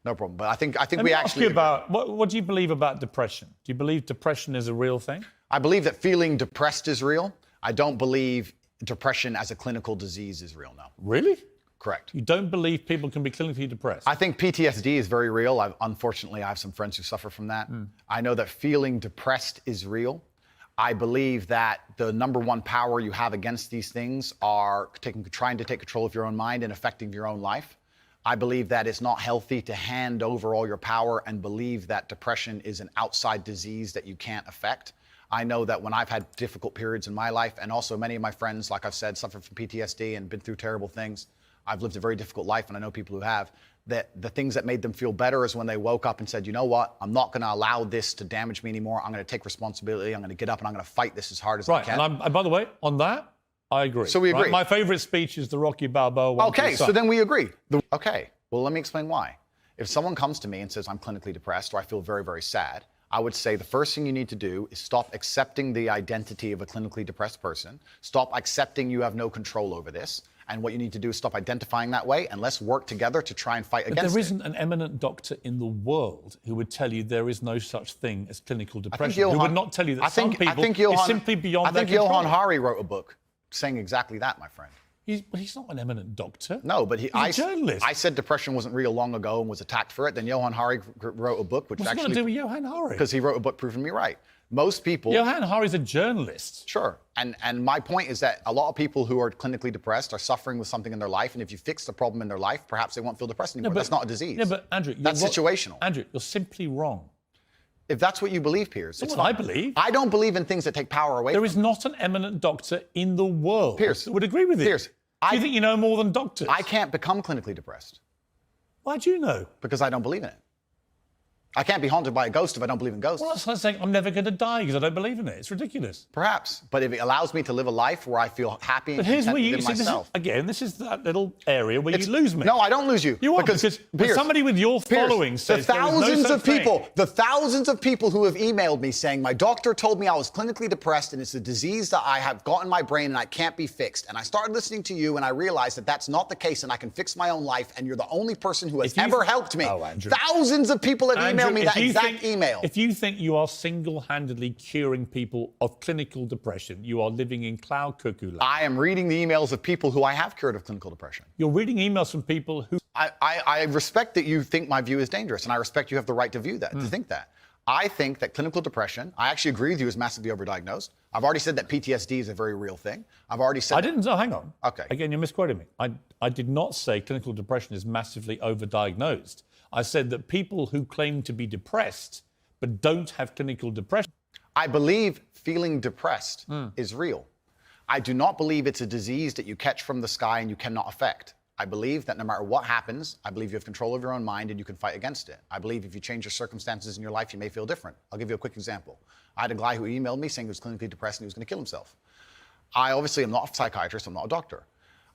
No problem. But I think Let we me actually ask you about what do you believe about depression? Do you believe depression is a real thing? I believe that feeling depressed is real. I don't believe depression as a clinical disease is real, no. Really? Correct. You don't believe people can be clinically depressed? I think PTSD is very real. Unfortunately, I have some friends who suffer from that. I know that feeling depressed is real. I believe that the number one power you have against these things are trying to take control of your own mind and affecting your own life. I believe that it's not healthy to hand over all your power and believe that depression is an outside disease that you can't affect. I know that when I've had difficult periods in my life, and also many of my friends, like I've said, suffered from PTSD and been through terrible things. I've lived a very difficult life, and I know people who have, that the things that made them feel better is when they woke up and said, you know what, I'm not going to allow this to damage me anymore. I'm going to take responsibility. I'm going to get up and I'm going to fight this as hard as I can. Right, and by the way, on that, I agree. So we agree. Right? My favorite speech is the Rocky Balboa one. Okay, so then we agree. Okay, well, let me explain why. If someone comes to me and says, I'm clinically depressed or I feel very, very sad, I would say the first thing you need to do is stop accepting the identity of a clinically depressed person. Stop accepting you have no control over this. And what you need to do is stop identifying that way, and let's work together to try and fight against it. But there isn't an eminent doctor in the world who would tell you there is no such thing as clinical depression. Who would not tell you that some people is simply beyond their control. Johann Hari wrote a book saying exactly that, my friend. He's not an eminent doctor. No, but he's a journalist. I said depression wasn't real long ago and was attacked for it. Then Johann Hari wrote a book, which What's actually... What's it got to do with Johann Hari? Because he wrote a book proving me right. Most people... Johann Hari's a journalist. Sure. And my point is that a lot of people who are clinically depressed are suffering with something in their life, and if you fix the problem in their life, perhaps they won't feel depressed anymore. That's not a disease. Yeah, but Andrew... That's situational. Andrew, you're simply wrong. If that's what you believe, Piers, it's what I believe. I don't believe in things that take power away. There is not an eminent doctor in the world Piers, that would agree with you. Piers, do you think you know more than doctors? I can't become clinically depressed. Why do you know? Because I don't believe in it. I can't be haunted by a ghost if I don't believe in ghosts. Well, that's like saying I'm never going to die because I don't believe in it. It's ridiculous. Perhaps. But if it allows me to live a life where I feel happy and content within myself. This is that little area where you lose me. No, I don't lose you. You are, because Piers, somebody with your following says the thousands of people who have emailed me saying, my doctor told me I was clinically depressed and it's a disease that I have got in my brain and I can't be fixed. And I started listening to you and I realized that that's not the case and I can fix my own life and you're the only person who has ever helped me. Oh, Andrew. Thousands of people have emailed me that exact email. If you think you are single-handedly curing people of clinical depression, you are living in cloud cuckoo land. I am reading the emails of people who I have cured of clinical depression. You're reading emails from people who... I respect that you think my view is dangerous, and I respect you have the right to view that, to think that. I think that clinical depression, I actually agree with you, is massively overdiagnosed. I've already said that PTSD is a very real thing. I've already said... hang on. Okay. Again, you're misquoting me. I did not say clinical depression is massively overdiagnosed. I said that people who claim to be depressed but don't have clinical depression... I believe feeling depressed is real. I do not believe it's a disease that you catch from the sky and you cannot affect. I believe that no matter what happens, I believe you have control of your own mind and you can fight against it. I believe if you change your circumstances in your life, you may feel different. I'll give you a quick example. I had a guy who emailed me saying he was clinically depressed and he was going to kill himself. I obviously am not a psychiatrist, I'm not a doctor.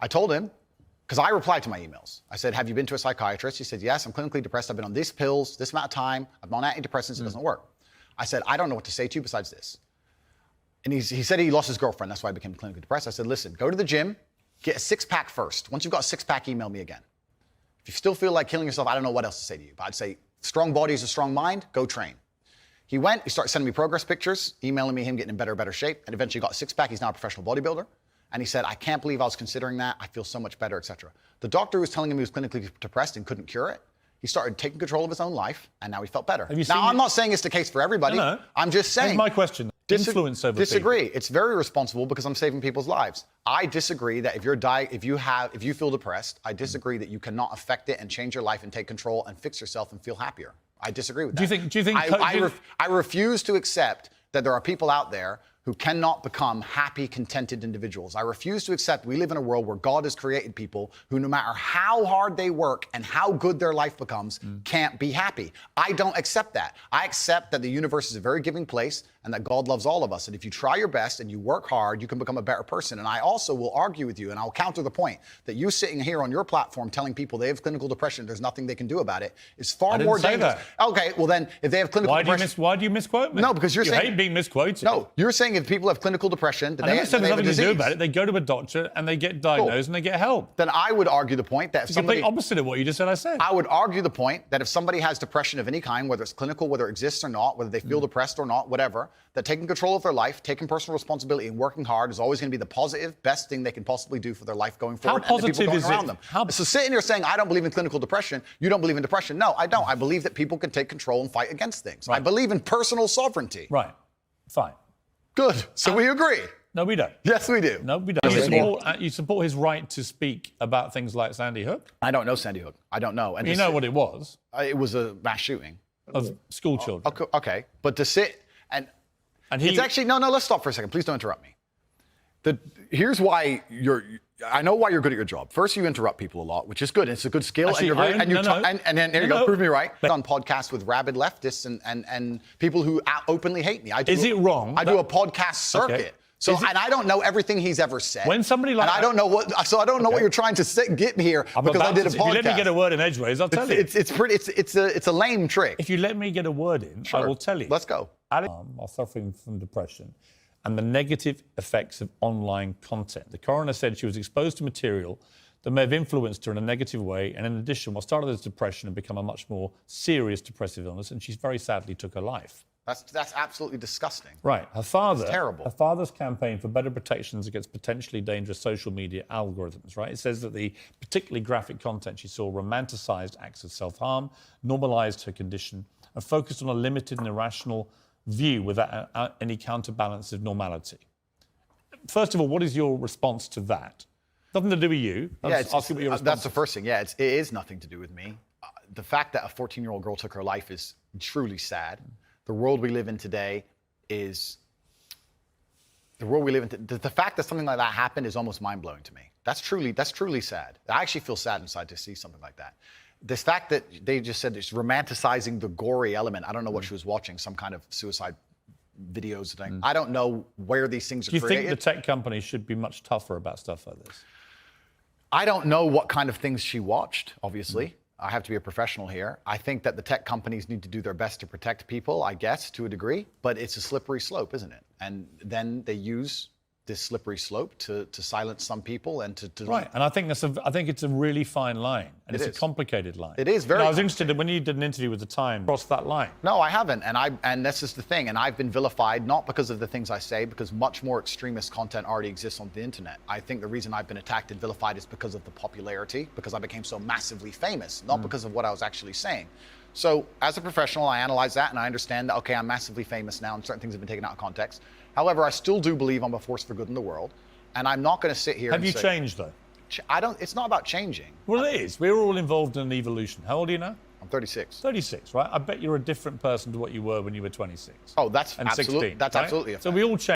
I told him, because I replied to my emails. I said, have you been to a psychiatrist? He said, yes, I'm clinically depressed. I've been on these pills, this amount of time. I'm on antidepressants, it doesn't work. I said, I don't know what to say to you besides this. And he said he lost his girlfriend. That's why I became clinically depressed. I said, listen, go to the gym, get a six-pack first. Once you've got a six-pack, email me again. If you still feel like killing yourself, I don't know what else to say to you. But I'd say, strong body is a strong mind, go train. He went, he started sending me progress pictures, emailing me him getting in better shape, and eventually got a six-pack. He's now a professional bodybuilder. And he said, I can't believe I was considering that. I feel so much better, etc. The doctor who was telling him he was clinically depressed and couldn't cure it, he started taking control of his own life, and now he felt better. Now, I'm not saying it's the case for everybody. No. I'm just saying. Here's my question. Influence over disagree. people. It's very responsible because I'm saving people's lives. I disagree that if you feel depressed, I disagree that you cannot affect it and change your life and take control and fix yourself and feel happier. I disagree with that. Do you think? I refuse to accept that there are people out there who cannot become happy, contented individuals. I refuse to accept we live in a world where God has created people who, no matter how hard they work and how good their life becomes, can't be happy. I don't accept that. I accept that the universe is a very giving place and that God loves all of us. And if you try your best and you work hard, you can become a better person. And I also will argue with you, and I'll counter the point that you sitting here on your platform telling people they have clinical depression, there's nothing they can do about it, is far more dangerous. Okay, well then, if they have clinical depression... Why do you misquote me? No, because you're saying... You hate being misquoted. No, you're saying if people have clinical depression, that they have nothing a to disease. do about it. They go to a doctor and they get diagnosed and they get help. Then I would argue the point that if It's somebody... the complete opposite of what you just said I said. I would argue the point that if somebody has depression of any kind, whether it's clinical, whether it exists or not, whether they feel depressed or not, whatever, that taking control of their life, taking personal responsibility and working hard is always going to be the positive, best thing they can possibly do for their life going forward. How positive and the people is going around it? them. So sitting here saying, I don't believe in clinical depression, you don't believe in depression. No, I don't. I believe that people can take control and fight against things. Right. I believe in personal sovereignty. Right. Fine. Good. So we agree. No, we don't. Yes, we do. No, we don't. You support his right to speak about things like Sandy Hook? I don't know Sandy Hook. I don't know. And You know what it was? It was a mass shooting. Of school children. Okay. But to sit and it's actually, no, let's stop for a second. Please don't interrupt me. Here's why I know why you're good at your job. First, you interrupt people a lot, which is good. It's a good skill. Actually, and then there you go, prove me right. On podcasts with rabid leftists and people who openly hate me. Is it wrong? I do a podcast circuit. Okay. So, and I don't know everything he's ever said. When somebody like... And I don't know what you're trying to get me here because I did a podcast. If you let me get a word in edgeways, I'll tell you. It's a lame trick. If you let me get a word in, I will tell you. Let's go. Alex are suffering from depression and the negative effects of online content. The coroner said she was exposed to material that may have influenced her in a negative way, and in addition, what started as depression had become a much more serious depressive illness, and she very sadly took her life. That's absolutely disgusting. Right. Her father... It's terrible. Her father's campaign for better protections against potentially dangerous social media algorithms, right? It says that the particularly graphic content she saw romanticized acts of self-harm, normalized her condition, and focused on a limited and irrational view without any counterbalance of normality. First of all, what is your response to that? Nothing to do with you. That's the first thing. Yeah, it is nothing to do with me. The fact that a 14-year-old girl took her life is truly sad. The world we live in today is... The fact that something like that happened is almost mind-blowing to me. That's truly sad. I actually feel sad inside to see something like that. This fact that they just said it's romanticizing the gory element. I don't know what she was watching, some kind of suicide videos thing. I don't know where these things are created. Do you think the tech companies should be much tougher about stuff like this? I don't know what kind of things she watched, obviously. I have to be a professional here. I think that the tech companies need to do their best to protect people, I guess, to a degree. But it's a slippery slope, isn't it? And then they use this slippery slope to silence some people and to right. And I think it's a really fine line, and it's a complicated line. It is very. I was interested in when you did an interview with the Times, crossed that line. No, I haven't, and this is the thing. And I've been vilified not because of the things I say, because much more extremist content already exists on the internet. I think the reason I've been attacked and vilified is because of the popularity, because I became so massively famous, not because of what I was actually saying. So as a professional, I analyze that and I understand that, okay, I'm massively famous now and certain things have been taken out of context. However, I still do believe I'm a force for good in the world. And I'm not going to sit here and say... Have you changed, though? It's not about changing. Well, it is. We're all involved in an evolution. How old are you now? I'm 36. 36, right? I bet you're a different person to what you were when you were 26. Oh, that's and absolutely, 16, that's right? absolutely a fact. So we all change.